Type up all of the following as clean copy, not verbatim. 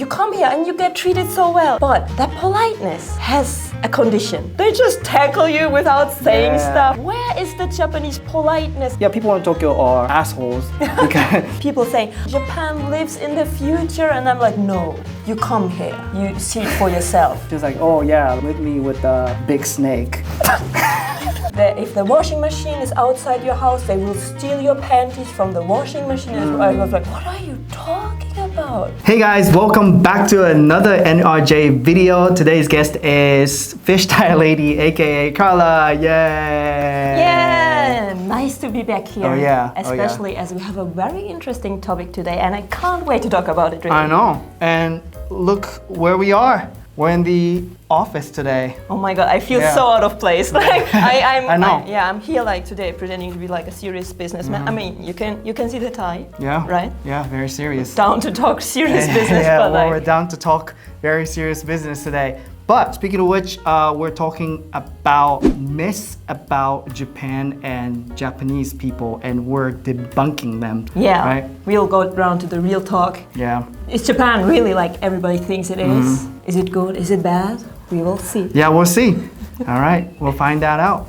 you come here and you get treated so well. But that politeness has a condition. They just tackle you without saying stuff. Where is the Japanese politeness? Yeah, people in Tokyo are assholes. Because people say, Japan lives in the future, and I'm like, no, you come here, you see it for yourself. just like, oh yeah, with me with the big snake. If the washing machine is outside your house, they will steal your panties from the washing machine. I was like, what are you talking about? Hey guys, welcome back to another NRJ video. Today's guest is Fish Tire Lady, aka Carla. Yay! Yeah, nice to be back here. Oh yeah. Especially as we have a very interesting topic today, and I can't wait to talk about it. Really. I know. And look where we are. We're in the office today. Oh my god, I feel so out of place. Like I know. I'm here like today pretending to be like a serious businessman. I mean, you can see the tie. Yeah. Right? Yeah, very serious. Down to talk serious business. Yeah, but we're down to talk very serious business today. But speaking of which, we're talking about myths about Japan and Japanese people, and we're debunking them. Yeah, right? We'll go around to the real talk. Yeah. Is Japan really like everybody thinks it is? Is it good? Is it bad? We will see. Yeah, we'll see. All right, we'll find that out.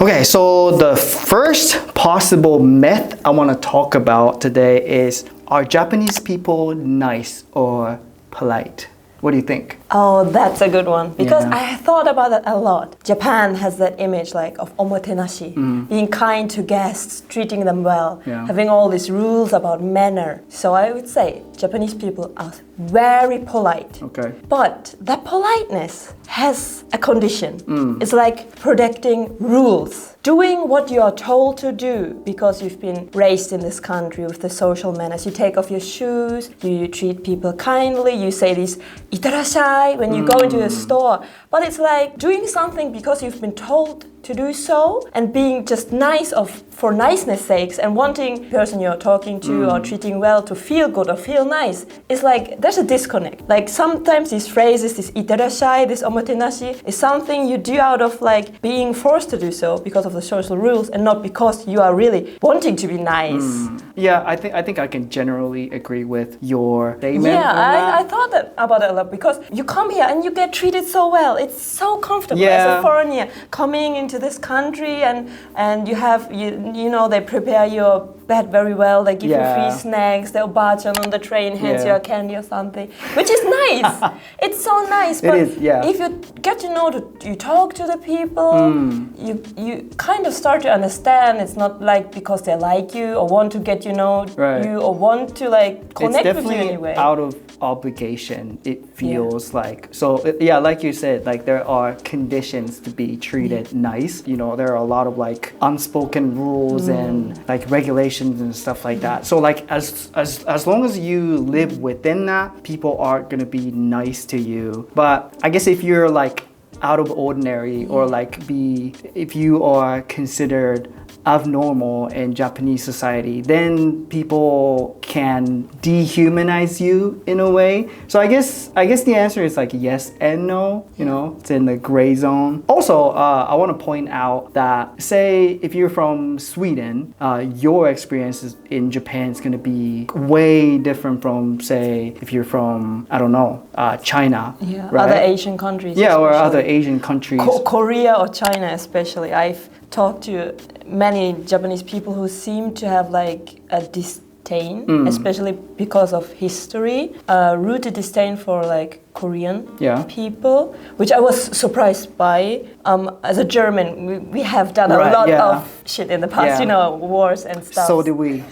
Okay, so the first possible myth I want to talk about today is, are Japanese people nice or polite? What do you think? Oh, that's a good one. Because I thought about that a lot. Japan has that image like of omotenashi, being kind to guests, treating them well, having all these rules about manner. So I would say Japanese people are very polite. Okay. But that politeness has a condition. It's like protecting rules. Doing what you are told to do because you've been raised in this country with the social manners. You take off your shoes, you treat people kindly, you say this itarashai when you go into a store. But it's like doing something because you've been told to do so, and being just nice for niceness sakes, and wanting the person you're talking to or treating well to feel good or feel nice. It's like there's a disconnect. Like sometimes these phrases, this itarashai, this omotenashi, is something you do out of like being forced to do so because of the social rules, and not because you are really wanting to be nice. Yeah, I think I can generally agree with your statement. Yeah, I thought about it a lot, because you come here and you get treated so well. It's so comfortable as a foreigner coming into this country, and you have you know, they prepare your bed very well. They give you free snacks. The obachan on the train hands you a candy or something, which is nice. It's so nice. But if you get to know you talk to the people, you kind of start to understand. It's not like because they like you or want to get you know you or want to like connect with you anyway. Out of obligation, it feels like. So like you said, like there are conditions to be treated nice. You know, there are a lot of like unspoken rules and like regulations and stuff like that. So like as long as you live within that, people are gonna be nice to you. But I guess if you're like out of ordinary, or like if you are considered abnormal in Japanese society, then people can dehumanize you in a way. So I guess the answer is like yes and no. You know, it's in the gray zone. Also, I want to point out that, say if you're from Sweden, your experiences in Japan is going to be way different from, say, if you're from, I don't know, China. Right? Other Asian countries. Or other Asian countries. Korea or China especially. I've talked to many Japanese people who seem to have like a disdain, especially because of history, rooted disdain for like Korean people, which I was surprised by. As a German, we have done a lot of shit in the past, you know, wars and stuff. So do we.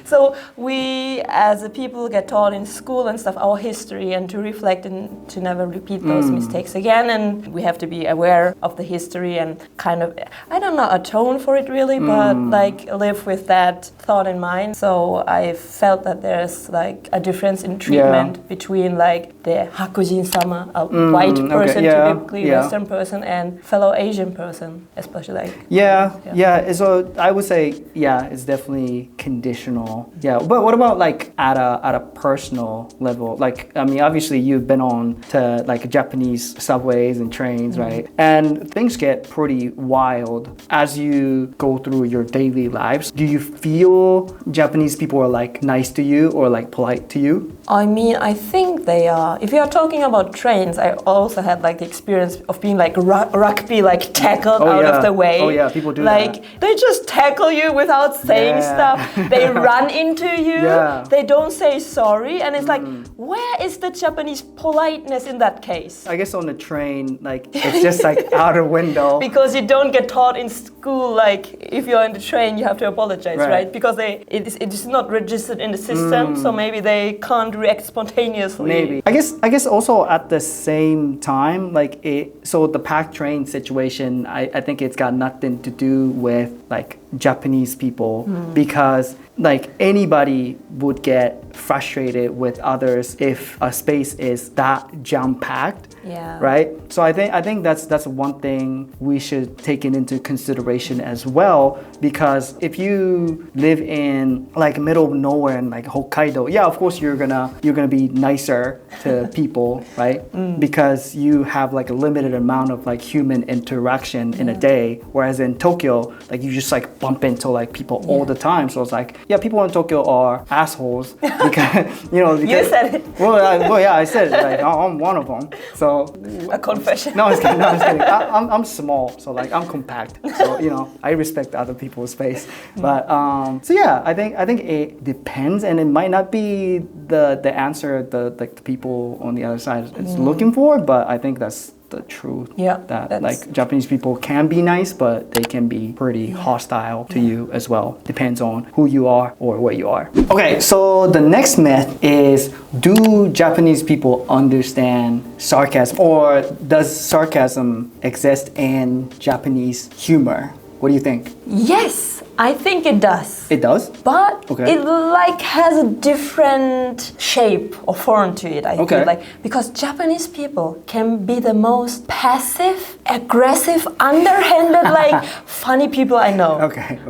So we, as a people, get taught in school and stuff our history, and to reflect and to never repeat those mistakes again. And we have to be aware of the history and kind of, I don't know, atone for it really, but like live with that thought in mind. So I felt that there's like a difference in treatment between like the Hakujin-sama, a white person, yeah, typically Western person, and fellow Asian person, especially like. So I would say, it's definitely conditional. Yeah, but what about like at a personal level? Like, I mean, obviously you've been on to like Japanese subways and trains, right? And things get pretty wild as you go through your daily lives. Do you feel Japanese people are like nice to you or like polite to you? I mean, I think they are. If you are talking about trains, I also had like the experience of being like rugby, like tackled out of the way. Oh yeah, people do like, that. They just tackle you without saying stuff. They run into you. They don't say sorry. And it's like, where is the Japanese politeness in that case? I guess on the train, like, it's just like out a window. Because you don't get taught in school, like, if you're in the train, you have to apologize, right? Because it is not registered in the system, so maybe they can't react spontaneously. Maybe. I guess also at the same time, like, so the packed train situation, I think it's got nothing to do with, like, Japanese people, because like anybody would get frustrated with others if a space is that jam-packed, right? So I think that's one thing we should take into consideration as well, because if you live in like middle of nowhere in like Hokkaido, of course you're gonna be nicer to people, right? Because you have like a limited amount of like human interaction in a day, whereas in Tokyo, like you just like bump into like people all the time. So it's like, people in Tokyo are assholes because You said it. I said it. Like, I'm one of them. So a confession. No, I'm kidding. I'm small, so like I'm compact. So I respect other people's space. But I think it depends, and it might not be the answer the people on the other side is looking for. But I think that's the truth. That like Japanese people can be nice, but they can be pretty hostile to you as well. Depends on who you are or where you are. Okay, so the next myth is, do Japanese people understand sarcasm, or does sarcasm exist in Japanese humor? What do you think? Yes, I think it does. It does? But it like has a different shape or form to it, I feel like. Because Japanese people can be the most passive, aggressive, underhanded, like funny people I know.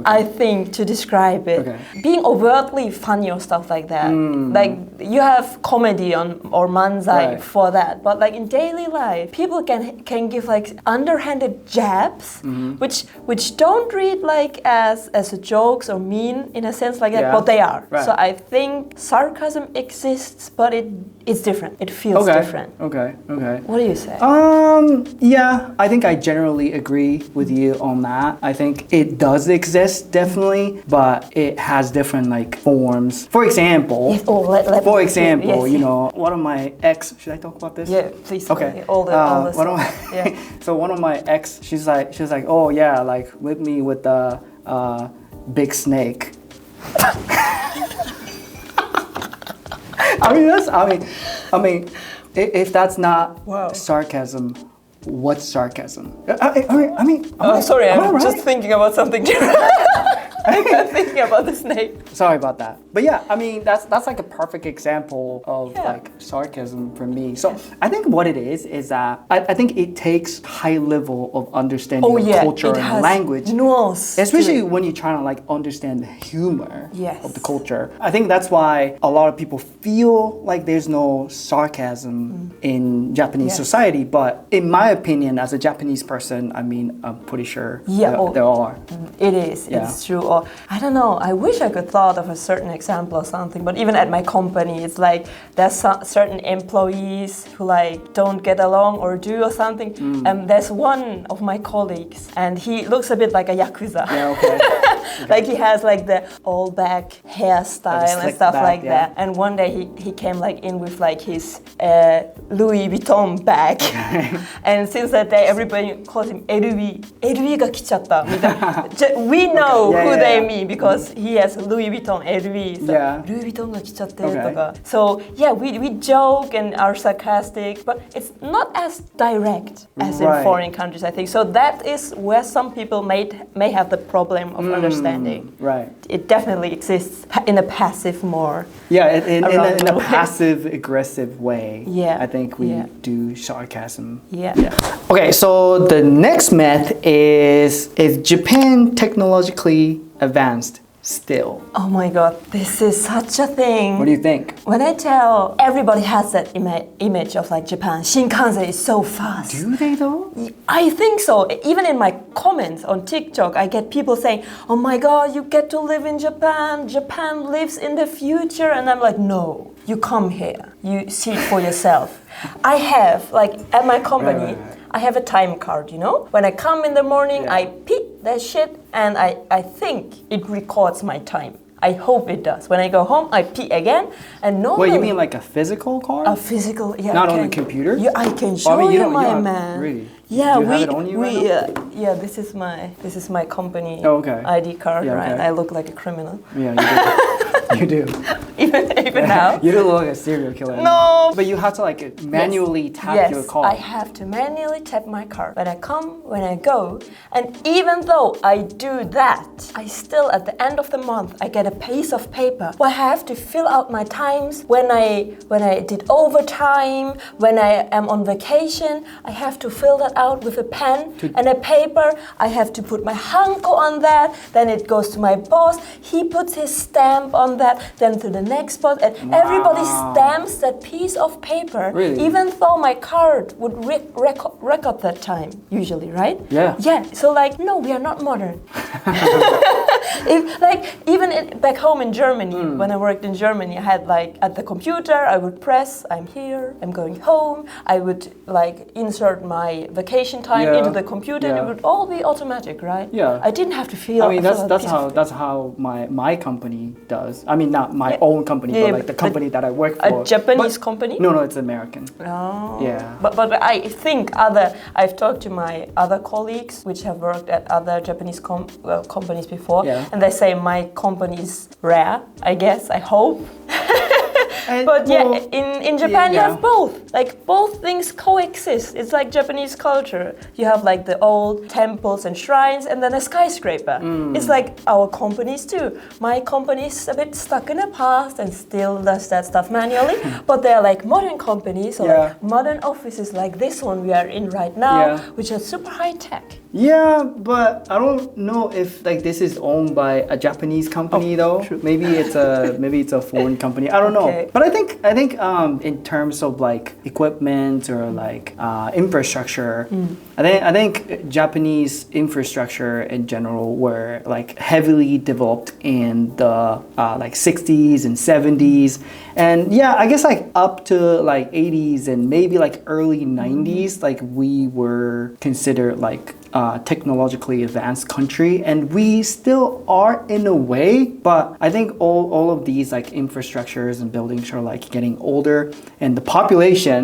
I think, to describe it. Being overtly funny or stuff like that. Like you have comedy or manzai for that. But like in daily life, people can give like underhanded jabs, which don't read like as a jokes or mean in a sense like that, but they are. So I think sarcasm exists, but it's different. It feels different. What do you say? I think I generally agree with you on that. I think it does exist, definitely, but it has different like forms. For example, one of my ex, should I talk about this? Yeah, please. Okay. All the So one of my ex, she's like, oh yeah, like whip me with the big snake. I mean, if that's not sarcasm, what's sarcasm? Sorry, I'm just thinking about something different. I'm thinking about the snake. Sorry about that. But yeah, I mean, that's like a perfect example of like sarcasm for me. So I think what it is that I think it takes high level of understanding of culture and language. Nuance. Especially when you're trying to like understand the humor of the culture. I think that's why a lot of people feel like there's no sarcasm in Japanese society. But in my opinion, as a Japanese person, I mean, I'm pretty sure there are. It is. It's true. Or I don't know. I wish I could thought of a certain example or something. But even at my company, it's like there's certain employees who like don't get along or do or something. There's one of my colleagues, and he looks a bit like a yakuza. Like he has like the all back hairstyle and stuff like that. And one day he came like in with like his Louis Vuitton bag. And since that day, everybody calls him LV. LV が来ちゃったみたいな. We know who blame me because he has Louis Vuitton LV. So Yeah. Louis Vuitton が来ちゃってる Okay. とか. So yeah, we joke and are sarcastic, but it's not as direct as in Right. foreign countries, I think. So that is where some people may have the problem of understanding. Right. It definitely exists in a passive more. Yeah, in Around a the way. passive aggressive way. Yeah. I think we Yeah. do sarcasm. Yeah. Okay, so the next myth is Japan technologically advanced still? Oh my god, this is such a thing. What do you think? When I tell everybody has that image of like Japan, Shinkansen is so fast. Do they though? I think so. Even in my comments on TikTok, I get people saying, "Oh my god, you get to live in Japan. Japan lives in the future." And I'm like, "No, you come here. You see it for yourself." I have, like at my company, Right. I have a time card, you know? When I come in the morning, Yeah. I pick that shit and I think it records my time. I hope it does. When I go home, I pee again, and normally... Wait, you mean like a physical card? A physical, yeah. Not I on can- the computer? Yeah, I can Oh, show I mean, you you, don't- my you don't- man. really? Yeah, Do you have it on you right now? yeah, this is my company Oh, okay. ID card, Yeah, right? okay. I look like a criminal. Yeah, you do. You do. even now. You don't look like a serial killer. No. But you have to like manually tap Yes, your card. I have to manually tap my card when I come, when I go, and even though I do that, I still at the end of the month I get a piece of paper where I have to fill out my times when I did overtime, when I am on vacation. I have to fill that out with a pen and a paper. I have to put my hanko on that. Then it goes to my boss. He puts his stamp on that. Then to the next boss, and everybody stamps that piece of paper. Really? Even though my card would record that time, usually, right? Yeah. Yeah. So like, no, we are not modern. Back home in Germany, when I worked in Germany, I had like at the computer, I would press, I'm here, I'm going home. I would like insert my vacation time Yeah. into the computer, and Yeah. it would all be automatic, right? Yeah. I didn't have to feel. I mean, fill out a that's piece of that's how my company does. I mean, not my Yeah. own company, Yeah, but like the but company that I work a for. Japanese But- company? No, it's American. Oh. Yeah. But I think I've talked to my other colleagues which have worked at other Japanese companies before, Yeah. and they say my company is rare, I guess, I hope. But well, in Japan you yeah. have both. Like both things coexist. It's like Japanese culture. You have like the old temples and shrines and then a skyscraper. It's like our companies too. My company is a bit stuck in the past and still does that stuff manually. But they're like modern companies or Yeah. like modern offices like this one we are in right now, Yeah. which are super high tech. Yeah, but I don't know if like this is owned by a Japanese company though. true. Maybe it's a foreign company. I don't know. Okay. But I think in terms of like equipment or like infrastructure, I think Japanese infrastructure in general were like heavily developed in the like 60s and 70s. And yeah, I guess like up to like 80s and maybe like early 90s, like we were considered like technologically advanced country, and we still are in a way, but I think all of these like infrastructures and buildings are like getting older, and the population,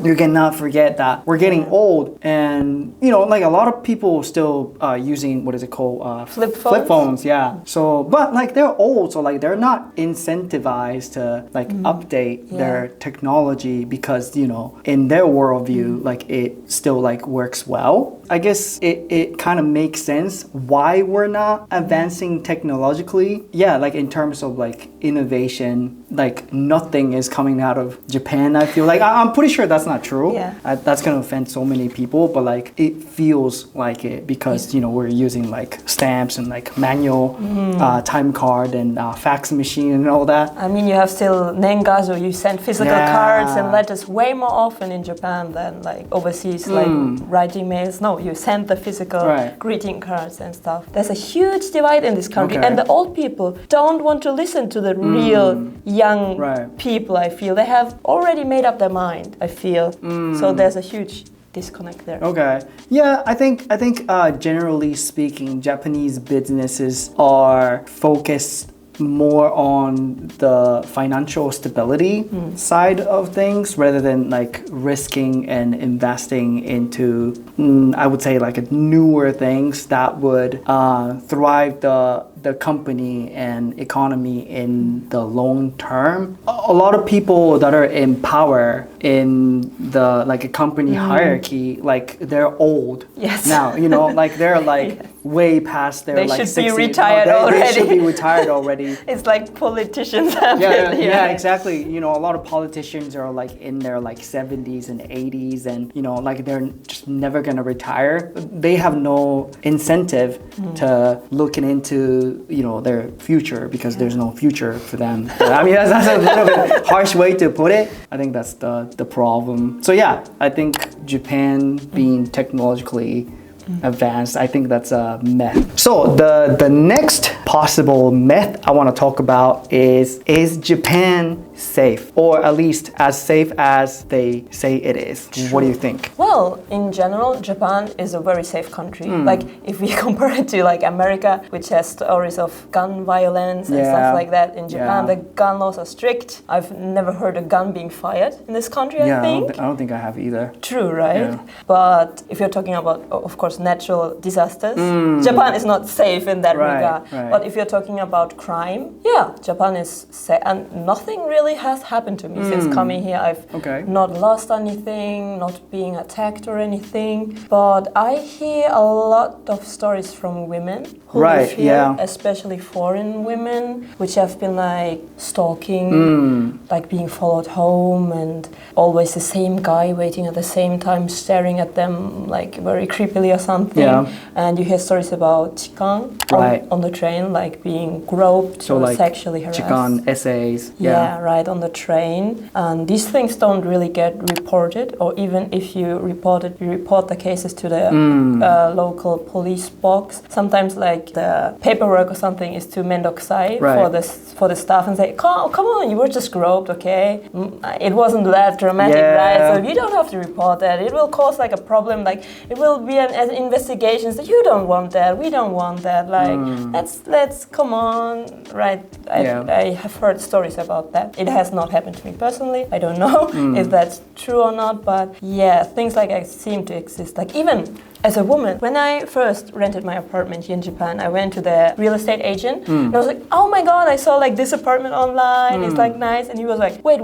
you cannot forget that we're getting old, and you know, like a lot of people still using what is it called, Flip flip phones? phones, yeah. So but like they're old, so like they're not incentivized to like update their technology because, you know, in their worldview, like it still like works well. I guess it kind of makes sense why we're not advancing technologically. Yeah, like in terms of like innovation, like nothing is coming out of Japan, I feel like. I'm pretty sure that's not true. Yeah. That's gonna offend so many people, but like it feels like it because, you know, we're using like stamps and like manual time card and fax machine and all that. I mean, you have still Nengazo, you send physical Yeah. cards and letters way more often in Japan than like overseas, like writing mails. No, you send the physical Right. greeting cards and stuff. There's a huge divide in this country, Okay. and the old people don't want to listen to the real young Right. people, I feel. They have already made up their mind, I feel. So there's a huge disconnect there. Okay. Yeah, I think generally speaking, Japanese businesses are focused more on the financial stability side of things rather than like risking and investing into, I would say, like newer things that would thrive the company and economy in the long term. A lot of people that are in power in the like a company hierarchy, like they're old now, you know, like they're like way past their they like should 60. be retired already. They should be retired already. It's like politicians have Yeah, exactly. You know, a lot of politicians are like in their like 70s and 80s, and you know, like they're just never gonna retire. They have no incentive to looking into, you know, their future because there's no future for them. I mean, that's a little bit harsh way to put it. I think that's the problem. So yeah, I think Japan being technologically advanced, I think that's a myth. So the next possible myth I want to talk about is Japan safe, or at least as safe as they say it is? True. What do you think? Well, in general, Japan is a very safe country. Like if we compare it to like America, which has stories of gun violence and stuff like that, in Japan the gun laws are strict. I've never heard a gun being fired in this country, I think. I don't think I have either. True, right? Yeah. But if you're talking about, of course, natural disasters, Japan is not safe in that regard. Right. But if you're talking about crime, yeah, Japan is safe. And nothing really has happened to me since coming here. I've not lost anything, not being attacked or anything. But I hear a lot of stories from women who live here, especially foreign women, which have been like stalking, like being followed home, and always the same guy waiting at the same time, staring at them like very creepily or something. Yeah. And you hear stories about chikan on the train, like being groped or like sexually harassed. Chikan essays. Yeah, right, on the train. And these things don't really get reported, or even if you report it, you report the cases to the local police box. Sometimes like the paperwork or something is too mendokusai for the staff, and say, come on, you were just groped, okay? It wasn't that dramatic, right? So you don't have to report that. It will cause like a problem, like it will be an investigation. So you don't want that, we don't want that. Like let's come on, right? I have heard stories about that. It has not happened to me personally. I don't know if that's true or not, but yeah, things like that seem to exist. Like even as a woman, when I first rented my apartment here in Japan, I went to the real estate agent and I was like, oh my god, I saw like this apartment online, it's like nice. And he was like, wait,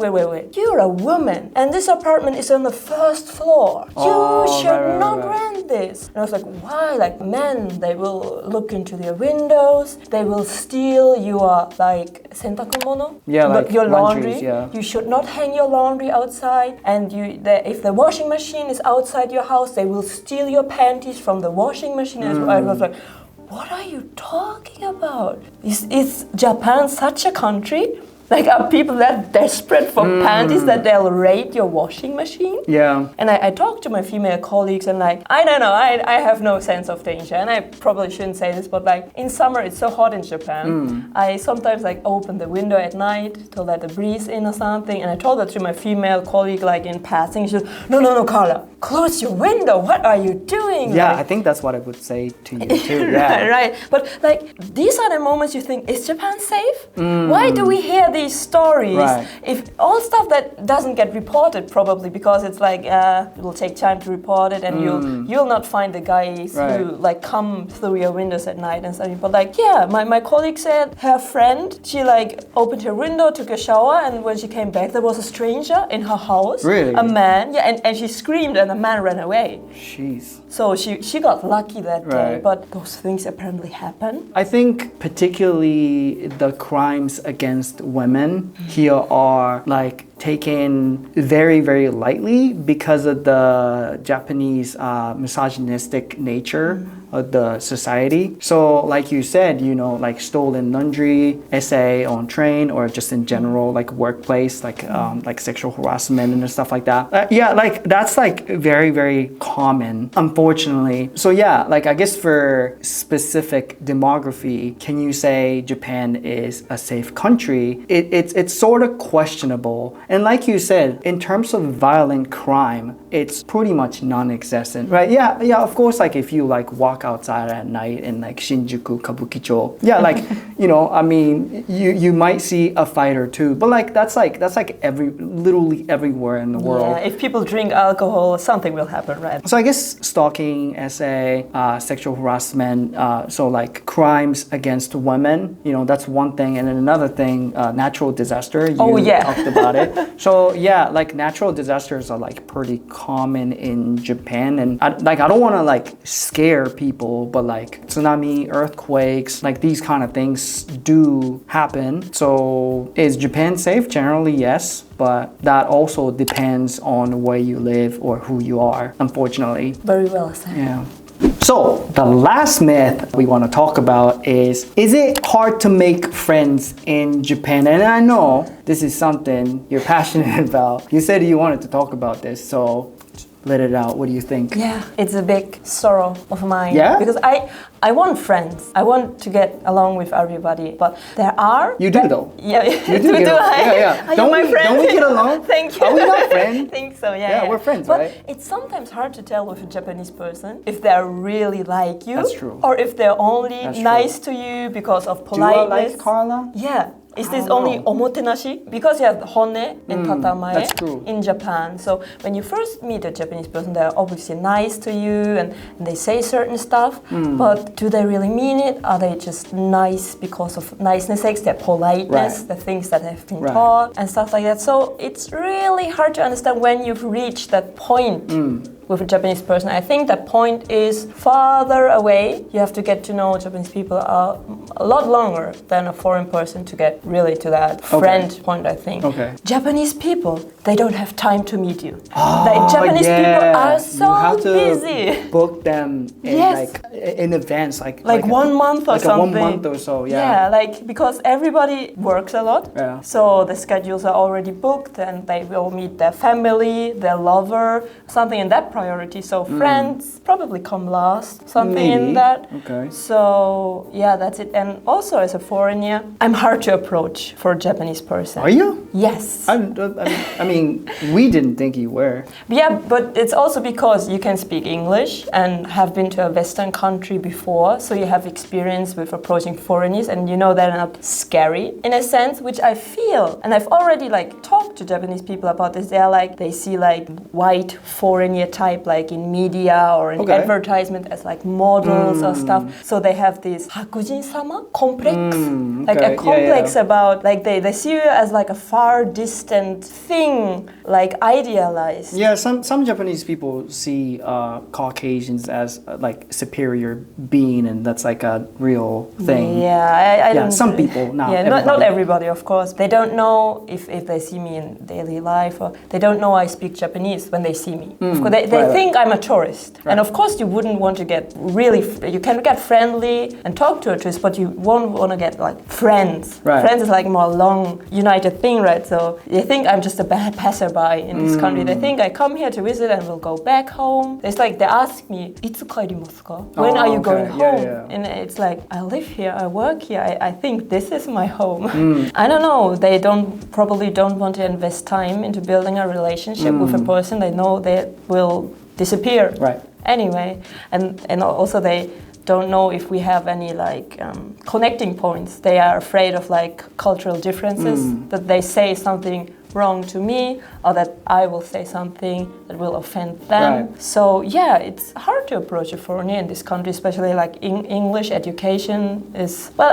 you're a woman and this apartment is on the first floor. You should not rent this. And I was like, why? Like men, they will look into their windows, they will steal your like sentakumono, like your laundry. You should not hang your laundry outside, and if the washing machine is outside your house, they will steal your panties from the washing machine as well. I was like, what are you talking about? Is Japan such a country? Like, are people that desperate for panties that they'll raid your washing machine? Yeah. And I talked to my female colleagues and like, I don't know, I have no sense of danger. And I probably shouldn't say this, but like in summer it's so hot in Japan. I sometimes like open the window at night to let the breeze in or something. And I told that to my female colleague like in passing. She was, no, Carla, close your window. What are you doing? Yeah, like, I think that's what I would say to you too. Yeah. Right. But like these are the moments you think, is Japan safe? Why do we hear these stories? If all stuff that doesn't get reported, probably because it's like it will take time to report it, and you'll not find the guys who like come through your windows at night and stuff. But like my colleague said her friend, she like opened her window, took a shower, and when she came back there was a stranger in her house. Really? A man, and she screamed and the man ran away. Jeez. So she got lucky that day, but those things apparently happen. I think particularly the crimes against women here are like taken very, very lightly because of the Japanese misogynistic nature of the society. So like you said, you know, like stolen laundry, essay on train, or just in general, like workplace, like sexual harassment and stuff like that. Like that's like very, very common, unfortunately. So yeah, like I guess for specific demography, can you say Japan is a safe country? It's sort of questionable And like you said, in terms of violent crime, it's pretty much non-existent, right? Yeah, of course, like if you like walk outside at night in like Shinjuku, Kabukicho, yeah, like, you know, I mean, you might see a fight or two, but like that's like literally everywhere in the world. Yeah, if people drink alcohol, something will happen, right? So I guess stalking, SA, sexual harassment, so like crimes against women, you know, that's one thing. And then another thing, natural disaster, you talked about it. So yeah, like natural disasters are like pretty common in Japan. And I don't want to like scare people, but like tsunami, earthquakes, like these kind of things do happen. So is Japan safe? Generally, yes. But that also depends on where you live or who you are, unfortunately. Very well said. Yeah. So the last myth we want to talk about is it hard to make friends in Japan? And I know this is something you're passionate about. You said you wanted to talk about this, so let it out. What do you think? Yeah, it's a big sorrow of mine. Yeah? Because I want friends. I want to get along with everybody. But there are... You do though. Yeah. You do. Yeah. Are you my friend? Don't we get along? Thank you. Are we not friends? I think so, yeah. Yeah, we're friends, but right? It's sometimes hard to tell with a Japanese person if they're really like you. That's true. Or if they're only nice to you because of politeness. Do I like Carla? Yeah. Is this only omotenashi? Because you have hone and tatamae in Japan. So when you first meet a Japanese person, they're obviously nice to you and they say certain stuff. But do they really mean it? Are they just nice because of niceness sakes, their politeness, the things that have been taught and stuff like that? So it's really hard to understand when you've reached that point. With a Japanese person. I think that point is farther away. You have to get to know Japanese people a lot longer than a foreign person to get really to that friend point, I think. Japanese people, they don't have time to meet you. Like Japanese people are so you have to busy. Book them in in advance, like 1 month or something. 1 month or so, Yeah, like because everybody works a lot. Yeah. So the schedules are already booked and they will meet their family, their lover, something in that priority. So friends probably come last, something in that. Okay. So yeah, that's it. And also as a foreigner, I'm hard to approach for a Japanese person. Are you? Yes. I mean, we didn't think you were. Yeah, but it's also because you can speak English and have been to a Western country before, so you have experience with approaching foreigners and you know they're not scary in a sense, which I feel. And I've already like talked to Japanese people about this. They're like, they see like white foreigner type like in media or in advertisement as like models or stuff. So they have this Hakujin-sama complex, like a complex about like they see you as like a far distant thing, like idealized. Yeah, some Japanese people see Caucasians as like superior being, and that's like a real thing. Yeah, I don't. Some people, not everybody, of course. They don't know if they see me in daily life, or they don't know I speak Japanese when they see me. Of course, they think I'm a tourist, and of course you wouldn't want to get really. You can get friendly and talk to a tourist, but you won't want to get like friends. Friends is like more long united thing, right? So they think I'm just a bad passerby in this country. They think I come here to visit and will go back home. It's like they ask me, "Itsu kaerimasu ka?" When are you going home? And it's like, I live here, I work here. I think this is my home. I don't know. They probably don't want to invest time into building a relationship with a person. They know they will disappear. Right. Anyway, and also they don't know if we have any like connecting points. They are afraid of like cultural differences, that they say something wrong to me or that I will say something that will offend them. So yeah, it's hard to approach a foreigner in this country, especially like English education is, well,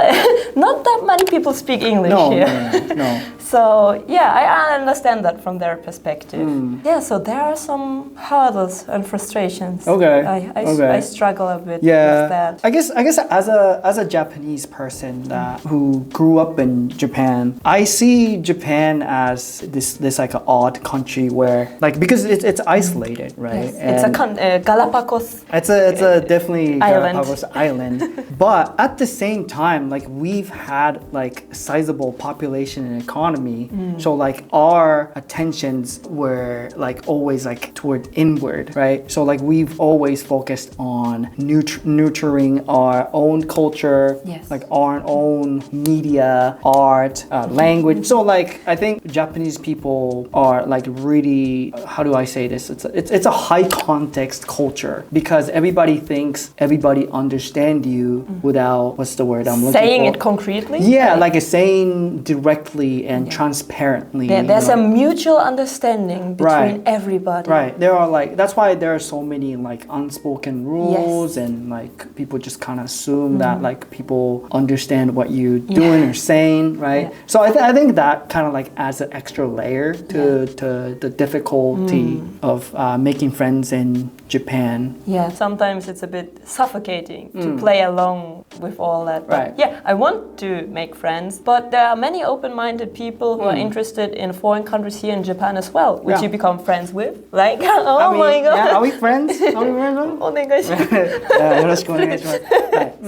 not that many people speak English here. No. So yeah, I understand that from their perspective. Yeah, so there are some hurdles and frustrations. I struggle a bit with that. I guess as a Japanese person who grew up in Japan, I see Japan as this like an odd country where like because it's isolated, right? Yes. It's a Galapagos. It's a definitely island. Galapagos island. But at the same time, like we've had like sizable population and economy, so like our attentions were like always like toward inward, right? So like we've always focused on nurturing our own culture, like our own media, art, language. So like I think Japanese Japanese people are like really, how do I say this? It's a high context culture because everybody thinks everybody understand you without, what's the word I'm looking for? Saying it concretely? Yeah, like it's saying directly and transparently. Yeah, there's a mutual understanding between everybody. Right. There are like, that's why there are so many like unspoken rules and like people just kind of assume that like people understand what you're doing or saying, right? Yeah. So I think that kind of like adds an extra layer to the difficulty of making friends in Japan. Yeah, sometimes it's a bit suffocating to play along with all that. But yeah, I want to make friends, but there are many open-minded people who are interested in foreign countries here in Japan as well, which you become friends with. Like, my god. Yeah, are we friends? Are we friends?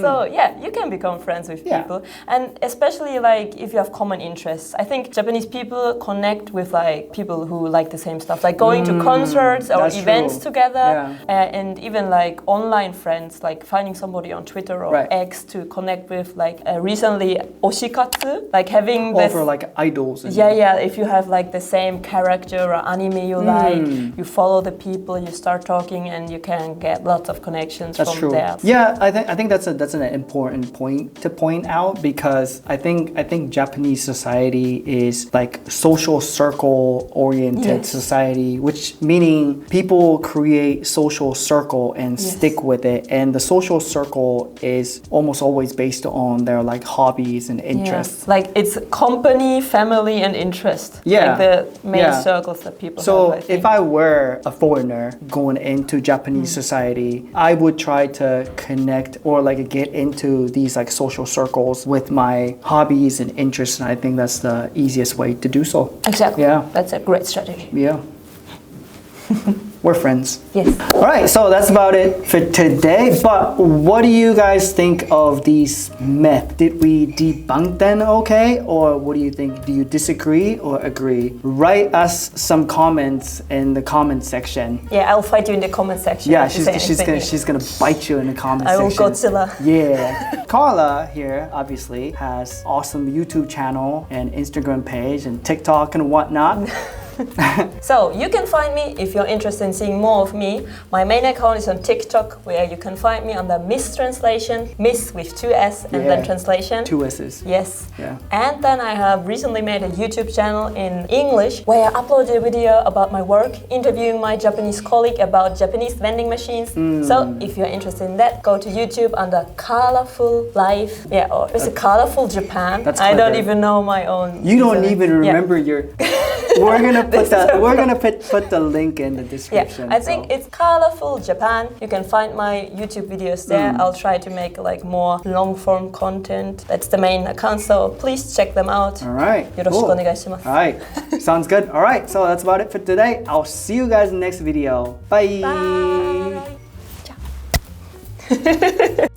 So yeah, you can become friends with people, and especially like if you have common interests. I think Japanese people connect with like people who like the same stuff, like going to concerts or events together, and even like online friends, like finding somebody on Twitter or X to connect with. Like recently, oshikatsu, like having this. For like idols. Yeah. If you have like the same character or anime you like, you follow the people, you start talking, and you can get lots of connections from there. Yeah, I think that's an important point to point out because I think Japanese society is like social circle oriented society, which meaning people create social circle and stick with it, and the social circle is almost always based on their like hobbies and interests. Like it's company, family, and interest. Like the main circles that people have. So if I were a foreigner going into Japanese society, I would try to connect or like get into these like social circles with my hobbies and interests, and I think that's the easiest way to do so. Exactly. Yeah. That's a great strategy. Yeah. We're friends. Yes. All right, so that's about it for today. But what do you guys think of these myths? Did we debunk them okay? Or what do you think? Do you disagree or agree? Write us some comments in the comment section. Yeah, I'll fight you in the comment section. Yeah, she's gonna bite you in the comment section. I will Godzilla. Yeah. Carla here obviously has awesome YouTube channel and Instagram page and TikTok and whatnot. So you can find me if you're interested in seeing more of me. My main account is on TikTok, where you can find me under Miss Translation, Miss with 2 S and then translation. 2 S's. Yes. Yeah. And then I have recently made a YouTube channel in English where I uploaded a video about my work, interviewing my Japanese colleague about Japanese vending machines. So if you're interested in that, go to YouTube under Colorful Life. Yeah, or is it Colorful Japan? That's I don't even know my own. You don't even remember your. We're gonna put the link in the description. Yeah, I think it's Colorful Japan. You can find my YouTube videos there. I'll try to make like more long form content. That's the main account, so please check them out. All right. Yoroshiku onegaishimasu. All right. Sounds good. All right. So that's about it for today. I'll see you guys in the next video. Bye. Bye. Ciao.